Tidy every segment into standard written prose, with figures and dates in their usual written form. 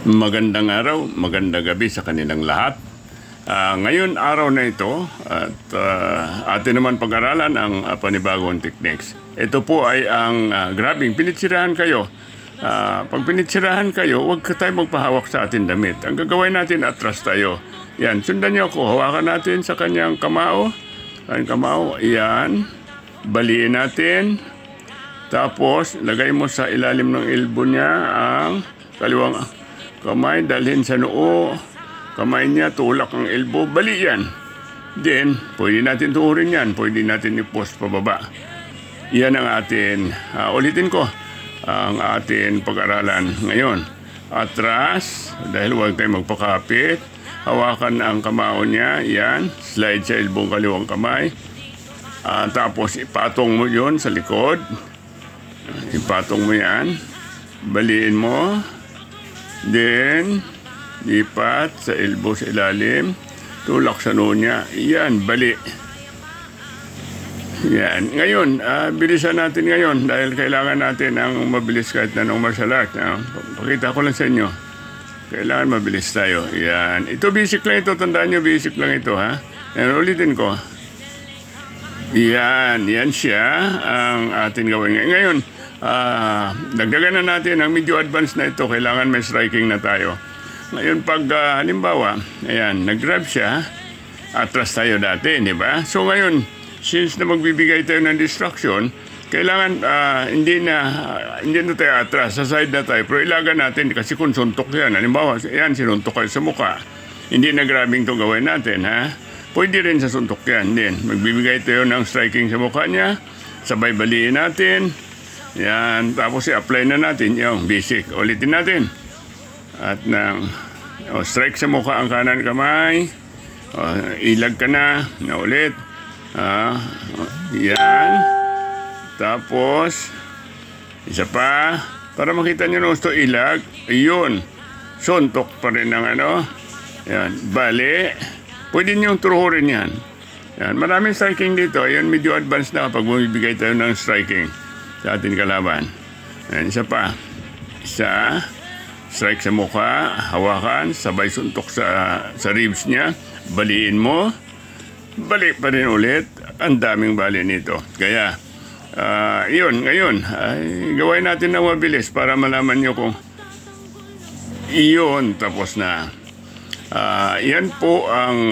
Magandang araw, magandang gabi sa kanilang lahat. Ngayon araw na ito at atin naman pag-aralan ang panibagong techniques. Ito po ay ang grabbing. Pinitsirahan kayo. Pag pinitsirahan kayo, huwag tayo magpahawak sa ating damit. Ang gagawin natin, atras tayo. Yan, sundan niyo ako. Hawakan natin sa kanyang kamao. Ang kamao, yan. Baliin natin. Tapos, lagay mo sa ilalim ng elbow niya ang kaliwang kamay, dalhin sa noo, kamay niya, tulak ang elbow, bali yan. Then, pwede natin tuurin yan, pwede natin i-post pababa. Yan ang atin, ulitin ko, ang atin pag-aralan ngayon. Atras, dahil huwag tayo magpakapit, hawakan ang kamao niya, yan, slide sa elbow kaliwang kamay. Tapos, ipatong mo yun sa likod. Ipatong mo yan, baliin mo. Then, lipat sa elbow sa ilalim, tulak sa noo niya. Yan, bali. Yan. Ngayon, bilisan natin ngayon dahil kailangan natin ang mabilis kahit na ng martial art. Pakita ko lang sa inyo. Kailangan mabilis tayo. Yan. Ito basic lang ito. Tandaan nyo, basic lang ito, ha? Yan, ulitin ko. Yan. Yan siya ang atin gawin. Ngayon, dagdagan na natin ang medyo advanced na ito. Kailangan may striking na tayo. Ngayon pag halimbawa, ayan, nag-grab siya, atras tayo dati, di ba? So ngayon, since na magbibigay tayo ng distraction, kailangan hindi na tayo atras, sa side na tayo, pero ilagan natin kasi kung suntok yan, halimbawa, ayan, sinuntok kayo sa mukha, hindi na grabbing to gawin natin, ha? Pwede rin sa suntok yan, din. Magbibigay tayo ng striking sa mukha niya, sabay baliin natin, yan, tapos i-apply na natin yung basic. Ulitin natin. At nang strike sa mukha ang kanan kamay. Ilag ka na ulit. Yan. Tapos, isa pa. Para makita nyo na gusto ilag. Yun. Suntok pa rin ng ano. Yan. Bali. Pwede nyo turuhurin yan. Yan. Maraming striking dito. Yan, medyo advanced na kapag bumibigay tayo ng striking sa ating kalaban. Ayan, isa pa. Isa. Strike sa mukha. Hawakan. Sabay suntok sa ribs niya. Baliin mo. Balik pa rin ulit. Ang daming bali nito. Kaya, yun. Ngayon, gawain natin na mabilis para malaman nyo kung iyon tapos na. Yan po ang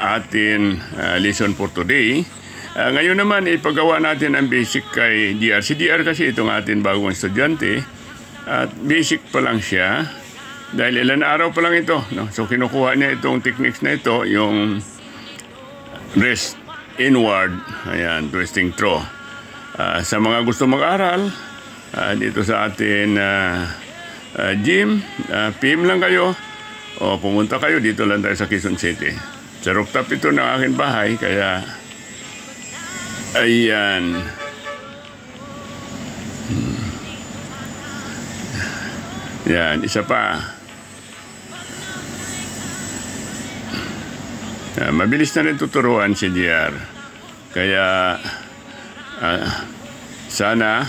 atin lesson for today. Ngayon naman, ipagawa natin ang basic kay DR. Si DR kasi itong atin bagong estudyante. At basic pa lang siya. Dahil ilan araw pa lang ito. No? So, kinukuha niya itong techniques na ito. Yung wrist inward. Ayan, twisting throw. Sa mga gusto mag-aral, dito sa atin gym, PM lang kayo. O pumunta kayo, dito lang tayo sa Quezon City. Sa rooftop ito ng aking bahay, kaya ayan. Yan, isa pa. Mabilis na rin tuturuan si DR. Kaya sana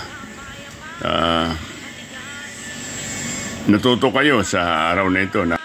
natuto kayo sa araw na ito na